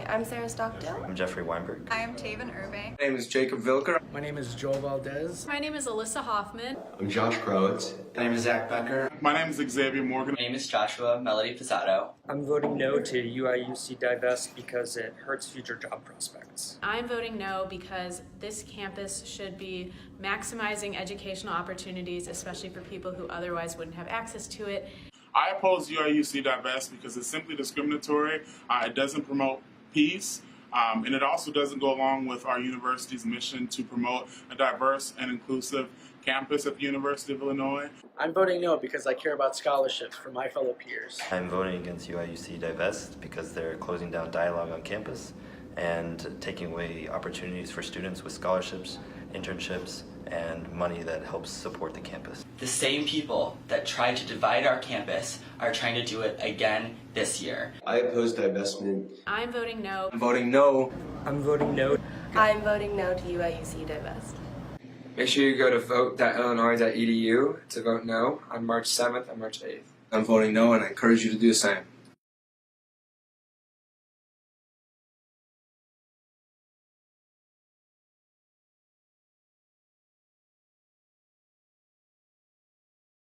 I'm Sarah Stockdale. I'm Jeffrey Weinberg. I am Taven Irving. My name is Jacob Vilker. My name is Joel Valdez. My name is Alyssa Hoffman. I'm Josh Krowitz. My name is Zach Becker. My name is Xavier Morgan. My name is Joshua Melody Pizzato. I'm voting no to UIUC Divest because it hurts future job prospects. I'm voting no because this campus should be maximizing educational opportunities, especially for people who otherwise wouldn't have access to it. I oppose UIUC Divest because it's simply discriminatory. It doesn't promote peace. And it also doesn't go along with our university's mission to promote a diverse and inclusive campus at the University of Illinois. I'm voting no because I care about scholarships for my fellow peers. I'm voting against UIUC Divest because they're closing down dialogue on campus and taking away opportunities for students with scholarships, internships, and money that helps support the campus. The same people that tried to divide our campus are trying to do it again this year. I oppose divestment. I'm voting no. I'm voting no. I'm voting no. I'm voting no to UIUC Divest. Make sure you go to vote.illinois.edu to vote no on March 7th and March 8th. I'm voting no, and I encourage you to do the same.